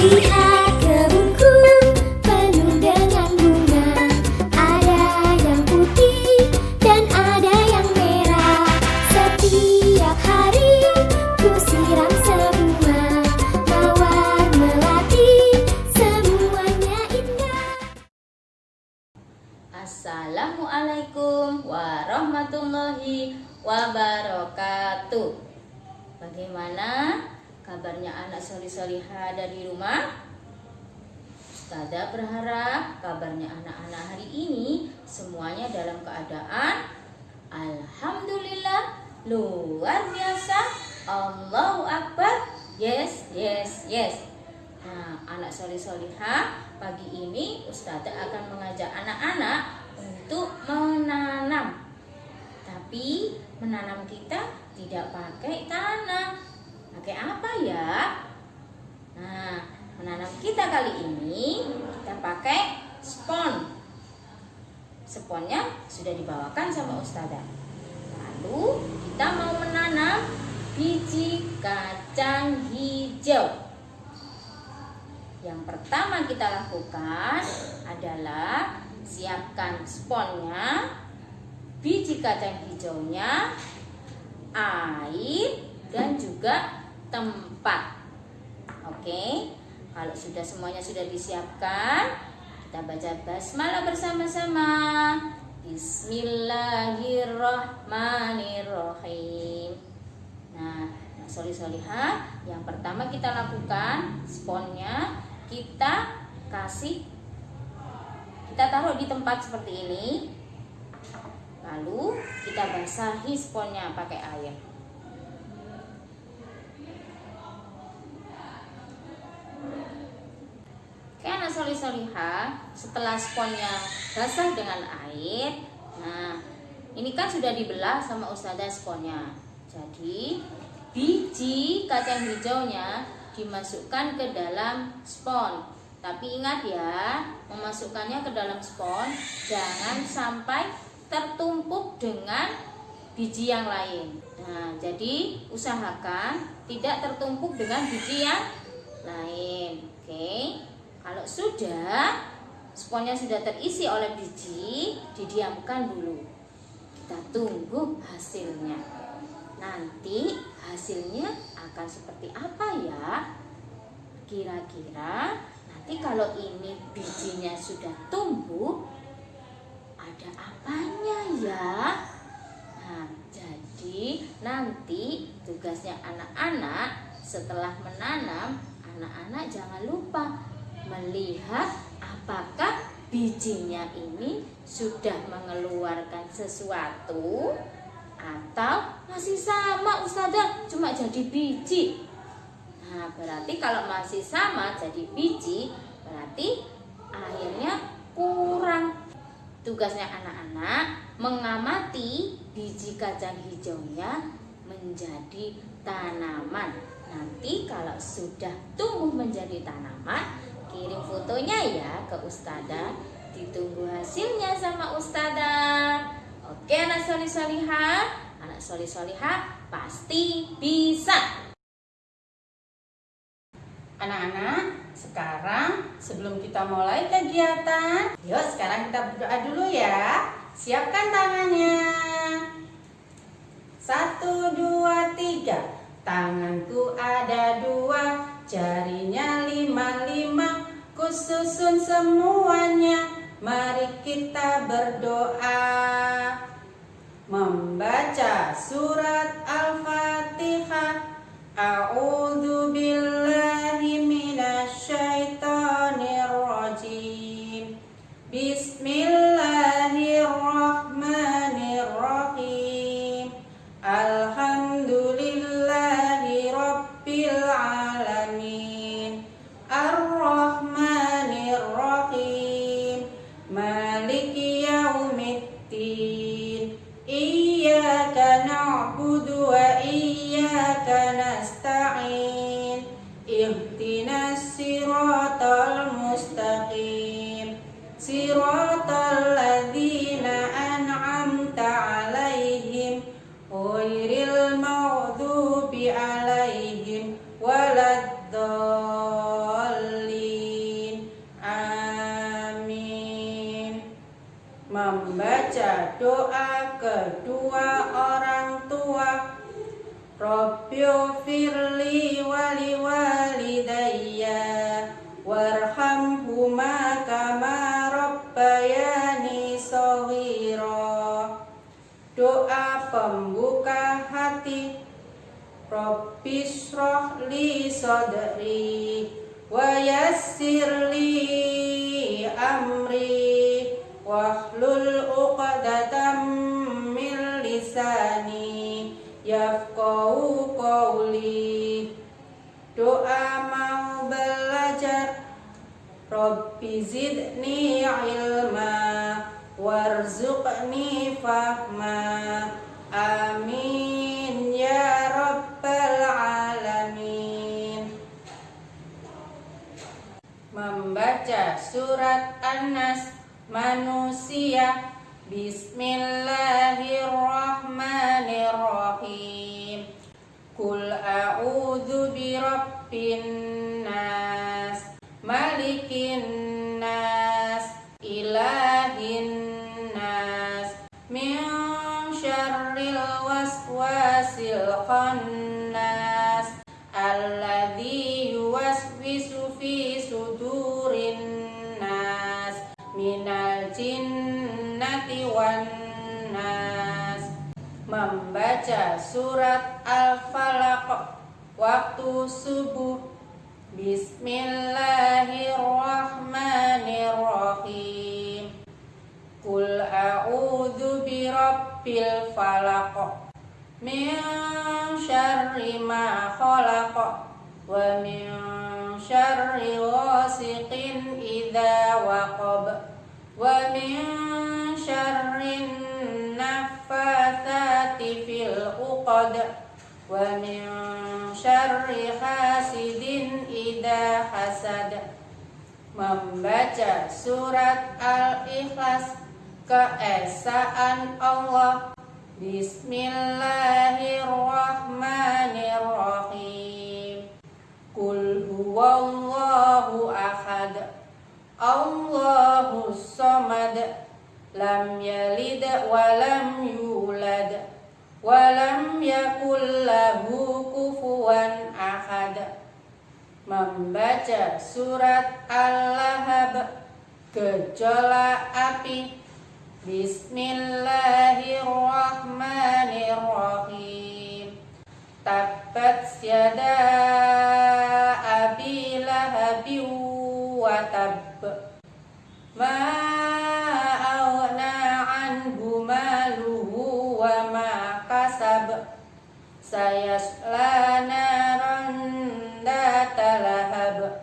Lihat kebunku penuh dengan bunga. Ada yang putih dan ada yang merah. Setiap hari ku siram semua. Mawar melati semuanya indah. Assalamualaikum warahmatullahi wabarakatuh. Bagaimana kabarnya anak solih-solihah ada di rumah? Ustazah berharap kabarnya anak-anak hari ini semuanya dalam keadaan alhamdulillah, luar biasa, Allahu Akbar, yes, yes, yes. Nah, anak solih-solihah, pagi ini Ustazah akan mengajak anak-anak untuk menanam. Tapi menanam kita tidak pakai tanah. Pakai apa ya? Nah, menanam kita kali ini kita pakai spon. Sponnya sudah dibawakan sama Ustazah. Lalu kita mau menanam biji kacang hijau. Yang pertama kita lakukan adalah siapkan sponnya, biji kacang hijaunya, air, dan juga tempat. Oke, kalau semuanya sudah disiapkan, kita baca basmalah bersama-sama. Bismillahirrahmanirrahim. Nah, solih-solihah, yang pertama kita lakukan sponnya kita taruh di tempat seperti ini. Lalu kita basahi sponnya pakai air. Oke, anak solih-solihah, setelah sponnya basah dengan air, nah ini kan sudah dibelah sama Ustazah sponnya. Jadi biji kacang hijaunya dimasukkan ke dalam spon. Tapi ingat ya, memasukkannya ke dalam spon jangan sampai tertumpuk dengan biji yang lain. Nah, jadi usahakan tidak tertumpuk dengan biji yang lain. Oke. Kalau sudah sponnya sudah terisi oleh biji, didiamkan dulu. Kita tunggu hasilnya. Nanti hasilnya akan seperti apa ya? Kira-kira nanti kalau ini bijinya sudah tumbuh, ada apanya ya? Nah, jadi nanti tugasnya anak-anak setelah menanam, anak-anak jangan lupa melihat apakah bijinya ini sudah mengeluarkan sesuatu atau masih sama Ustazah, cuma jadi biji. Nah, berarti kalau masih sama jadi biji, berarti airnya kurang. Tugasnya anak-anak mengamati biji kacang hijaunya menjadi tanaman. Nanti kalau sudah tumbuh menjadi tanaman, kirim fotonya ya ke Ustazah. Ditunggu hasilnya sama Ustazah. Oke, anak solih-solihah pasti bisa. Anak-anak, sekarang sebelum kita mulai kegiatan, yuk sekarang kita berdoa dulu ya. Siapkan tangannya. 1, 2, 3. Tanganku ada 2, jarinya 5, kususun semuanya. Mari kita berdoa. Membaca surat Al-Fatihah. A'udzu billahi minasyaitonir rajim. Bismillahirrahmanirrahim. Alhamdulillahi rabbil alamin. Ar-Rahmanir-Rahim. Maliki yaumiddin. Iyyaka na'budu wa iyyaka nasta'in. doa kedua orang tua. Rabbighfirli wali walidayya warhamhuma kama rabbayani shaghira. Doa pembuka hati. Rabbishrah li sadri wa yassir li amri wahlul 'uqdatam min lisani yafqahu qawli. Doa mau belajar. Rabbi zidni ilma warzuqni fahma. Amin ya rabbal alamin. Membaca surat An-Nas manusia. Bismillahirrahmanirrahim. Qul a'udzu birabbin nas, malikin nas, ilahin nas, min syarril waswasil khannas, alladzi yuwaswisu fi sudurin nas, minal jinnati wan nas. Membaca surat Al-Falaq waktu subuh. Bismillahirrahmanirrahim. Qul a'udzu birabbil falaq min syarri ma khalaq wa min syarri ghasiqin idza waqab wa min syarrin naffatsati fil 'uqad wa min syarri hasidin idza hasad. Membaca surat Al-Ikhlas, keesaan Allah. Bismillahirrahmanirrahim. Qul huwallahu ahad, Allahus samad, lam yalid walam yulad walam yakul lahu kufuwan ahad. Membaca surat Al-Lahab, gejolak api. Bismillahirrahmanirrahim. Tabbat yada abi lahabin wa tabb, ma aghna anhu maluhu wa ma kasab, sayasla naran data lahab,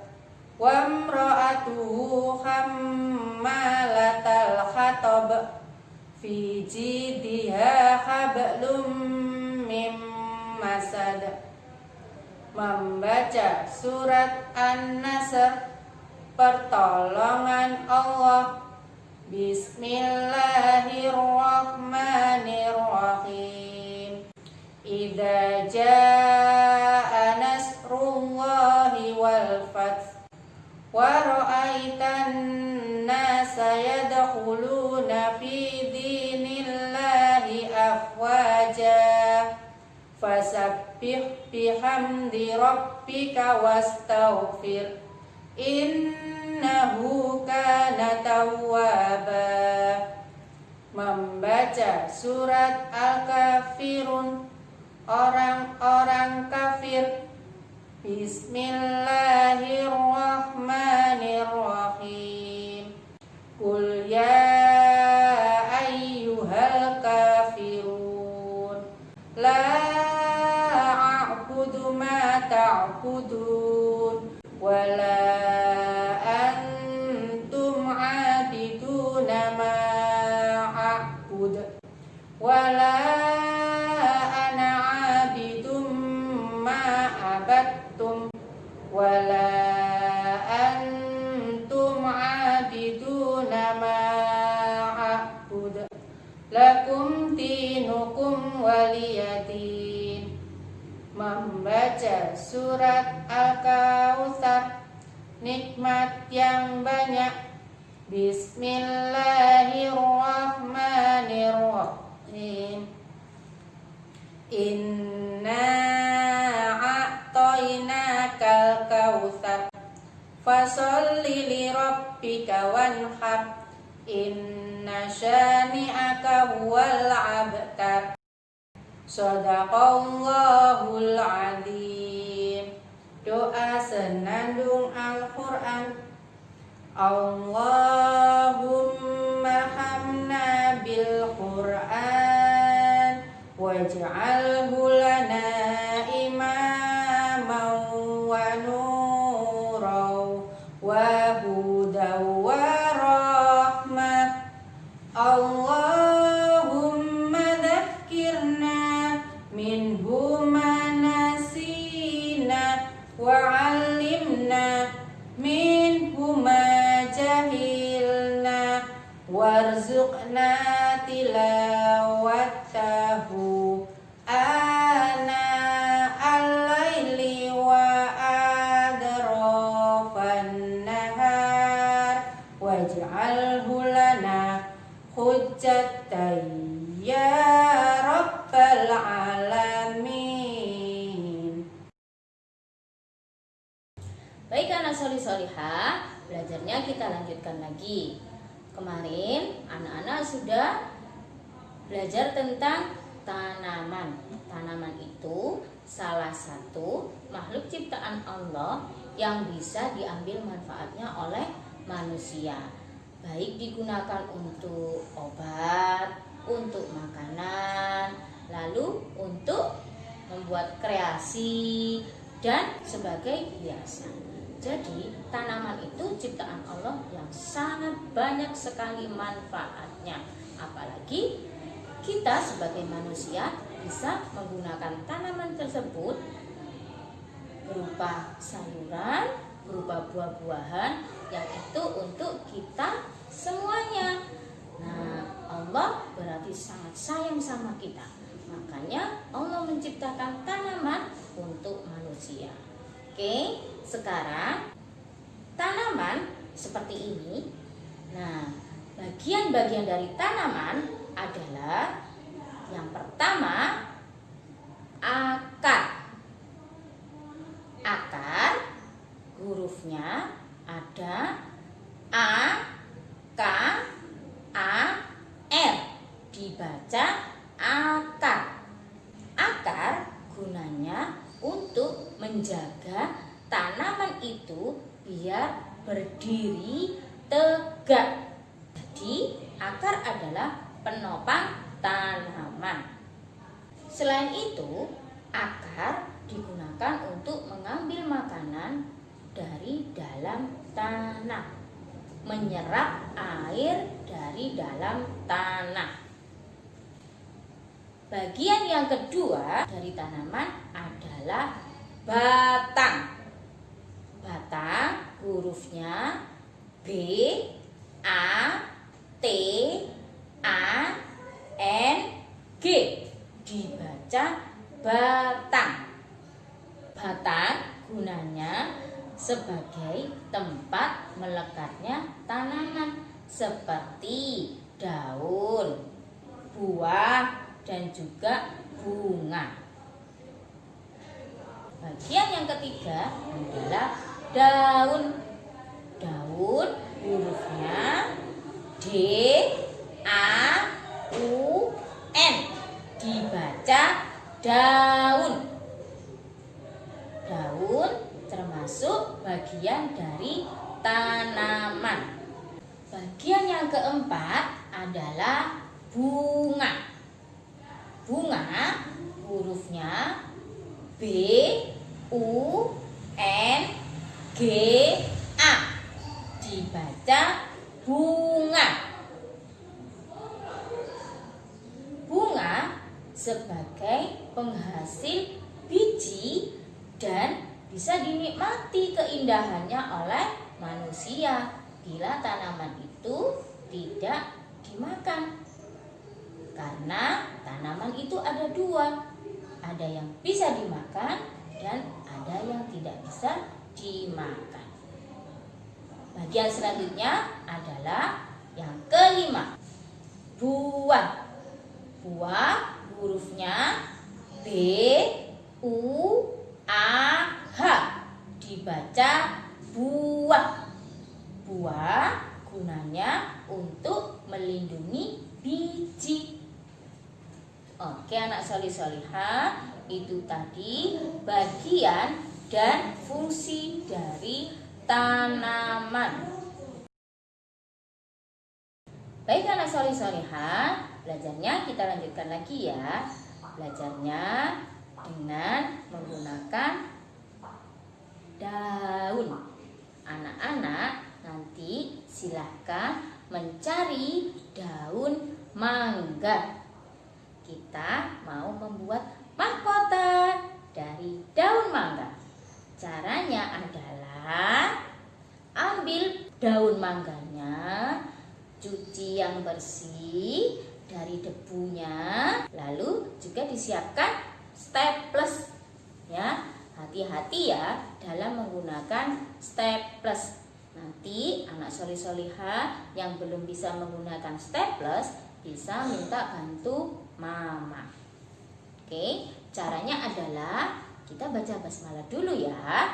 wa imra'atuhu hammalatal hatab, fi jidha hablum mim masad. Membaca surat An-Nasr, pertolongan Allah. Bismillahirrahmanirrahim. Idza jaa nasrullahi wal fath wa ra'aitan nasa yadkhuluna fi dinillahi afwaja fasabbih bihamdi rabbika wastaghfir innahu kana tawwaba. Membaca surat Al-Kafirun, orang-orang kafir. Bismillahirrahmanirrahim. Qul ya ayyuhal kafirun, la a'budu ma ta'budun wa la antum 'abiduna ma a'bud wa la ana 'abidum ma abattum wa la antum 'abiduna ma a'bud lakum dinukum waliyadin. Membaca surat Al-Kautsar, nikmat yang banyak. Bismillahirrahmanirrahim. Inna a'tainakal kautsar fasholli li rabbika wanhar inna syani'aka huwal abtar. Shadaqallahul azim. Doa senandung Al-Quran. Allahumma hamna bil Quran waj'alhu lana imaman wa nuran wa hudan wa rahmah. Allahumma dzakkirna minhu ma nasina wa 'allimna minhu ma jahilna warzuqna tilawatahu ana al-laili wa adrafan nahar waj'alhu lana hujjatan ya rabbal alamin. Baik anak solih-solihah, belajarnya kita lanjutkan lagi. Kemarin anak-anak sudah belajar tentang tanaman. Tanaman itu salah satu makhluk ciptaan Allah yang bisa diambil manfaatnya oleh manusia. Baik digunakan untuk obat, untuk makanan, lalu untuk membuat kreasi dan sebagai hiasan. Jadi tanaman itu ciptaan Allah yang sangat banyak sekali manfaatnya. Apalagi kita sebagai manusia bisa menggunakan tanaman tersebut berupa sayuran, berupa buah-buahan yang itu untuk kita semuanya. Nah, Allah berarti sangat sayang sama kita. Makanya Allah menciptakan tanaman untuk manusia. Oke, sekarang tanaman seperti ini. Nah, bagian-bagian dari tanaman adalah yang pertama akar. Akar hurufnya ada A, K, A, R. Dibaca akar. Akar gunanya untuk menjaga tanaman itu biar berdiri tegak. Jadi akar adalah penopang tanaman. Selain itu, akar digunakan untuk mengambil makanan dari dalam tanah, menyerap air dari dalam tanah. Bagian yang kedua dari tanaman adalah batang. Batang hurufnya B, A, T, A, N, G. Dibaca batang. Batang gunanya sebagai tempat melekatnya tanaman seperti daun, buah, dan juga bunga. Bagian yang ketiga adalah daun. Daun hurufnya D, A, U, N. Dibaca daun. Daun termasuk bagian dari tanaman. Bagian yang keempat adalah bunga. Bunga hurufnya B, U, N, G, A. Dibaca bunga. Bunga sebagai penghasil biji dan bisa dinikmati keindahannya oleh manusia bila tanaman itu tidak dimakan. Karena tanaman itu ada dua, ada yang bisa dimakan dan ada yang tidak bisa dimakan. Bagian selanjutnya adalah yang kelima, buah. Buah hurufnya B, U, A, H. Dibaca buah. Buah gunanya untuk melindungi biji. Oke anak solih-solihah, itu tadi bagian dan fungsi dari tanaman. Baik anak solih-solihah, belajarnya kita lanjutkan lagi ya. Belajarnya dengan menggunakan daun. Anak-anak nanti silahkan mencari daun mangga. Kita mau membuat mahkota dari daun mangga. Caranya adalah ambil daun mangganya, cuci yang bersih dari debunya, lalu juga disiapkan staples ya. Hati-hati ya dalam menggunakan staples. Nanti anak solih-solihah yang belum bisa menggunakan staples bisa minta bantu mama. Oke, caranya adalah kita baca basmalah dulu ya.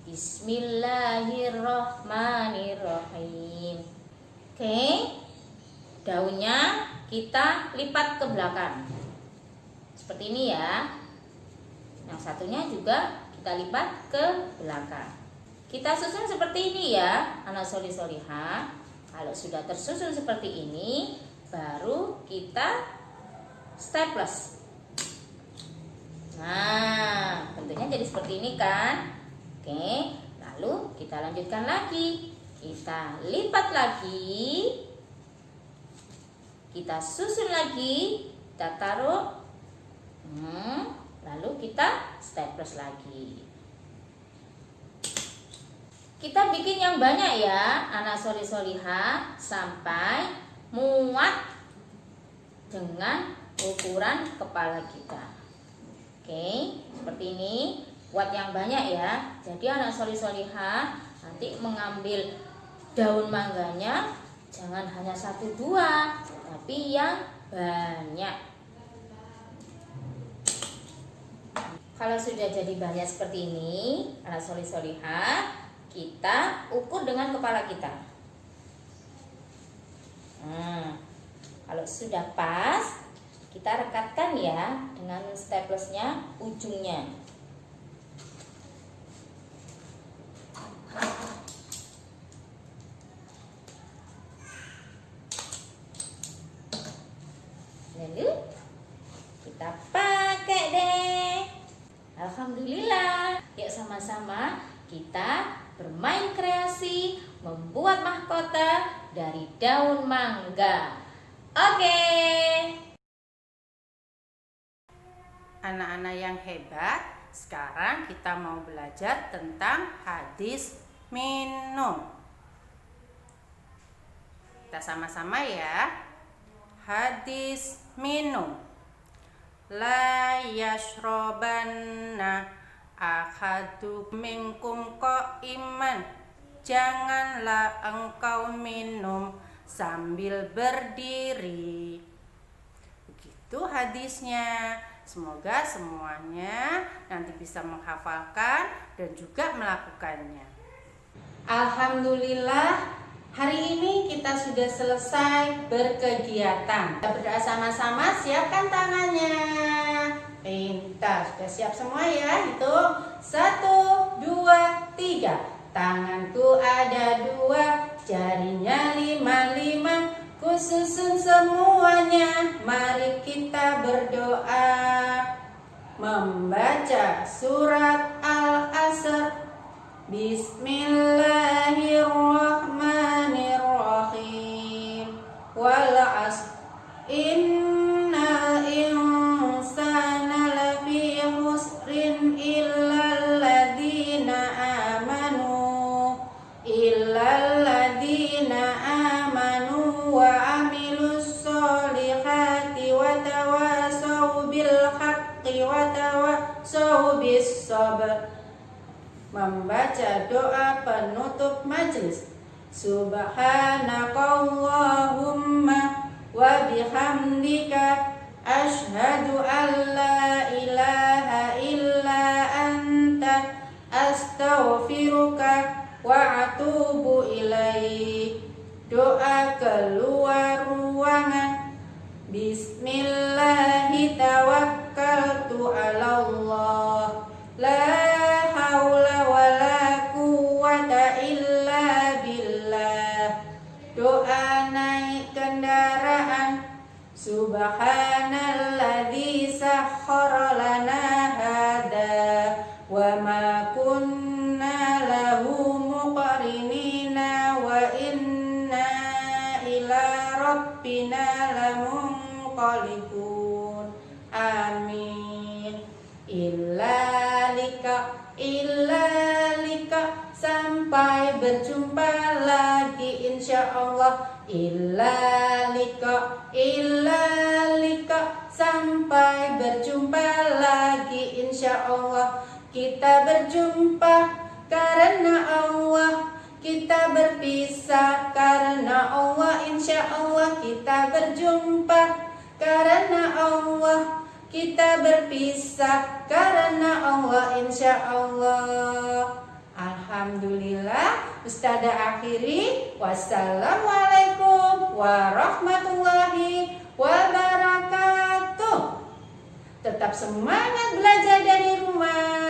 Bismillahirrohmanirrohim. Oke, daunnya kita lipat ke belakang seperti ini ya. Yang satunya juga kita lipat ke belakang. Kita susun seperti ini ya anak solih-solihah. Kalau sudah tersusun seperti ini, baru kita staples. Nah, bentuknya jadi seperti ini kan. Oke, lalu kita lanjutkan lagi. Kita lipat lagi, kita susun lagi, kita taruh, lalu kita staples lagi. Kita bikin yang banyak ya anak solih-solihah, sampai muat dengan ukuran kepala kita. Oke, seperti ini, buat yang banyak ya. Jadi anak solih-solihah nanti mengambil daun mangganya jangan hanya 1-2, tapi yang banyak. Kalau sudah jadi banyak seperti ini, anak solih-solihah, kita ukur dengan kepala kita. Nah, kalau sudah pas, kita rekatkan ya dengan staplesnya ujungnya. Lalu kita pakai deh. Alhamdulillah. Yuk sama-sama kita bermain kreasi membuat mahkota dari daun mangga. Oke. Anak-anak yang hebat, sekarang kita mau belajar tentang hadis minum. Kita sama-sama ya. Hadis minum. La yashrobanna ahadu minkum qa'iman. Janganlah engkau minum sambil berdiri. Begitu hadisnya. Semoga semuanya nanti bisa menghafalkan dan juga melakukannya. Alhamdulillah, hari ini kita sudah selesai berkegiatan. Kita berdoa sama-sama, siapkan tangannya. Pintar, sudah siap semua ya? Hitung 1, 2, 3. Tanganku ada 2, jarinya 5, ku susun semuanya. Mari kita berdoa, membaca surat Al-Asr. Bismillahirrahmanirrahim. Wal 'asr innal insana lafi khusrin illal ladzina amanu wa amilus solihati wa tawasaw bil haqqi wa tawasaw bis sabr. Membaca doa penutup majelis. Subhanakallahumma wa bihamdika asyhadu an la ilaha illa anta astaghfiruka wa atubu ilaik. Doa keluar ruangan. Bismillahi tawakkaltu ala Allah, la haula wala quwwata illa billah. Doa naik kendaraan. Subhanalladzi sakhkhara lana hada wa ma kunna lahu muqrinina wa inna ila rabbina lamunqalibun. Amin. Illalika sampai berjumpa lagi insyaallah. Illalika sampai berjumpa lagi insyaallah. Kita berjumpa karena Allah, kita berpisah karena Allah. Insyaallah kita berjumpa karena Allah, kita berpisah karena Allah. Insyaallah. Alhamdulillah. Ustadzah akhiri. Wassalamualaikum warahmatullahi wabarakatuh. Tetap semangat belajar dari rumah.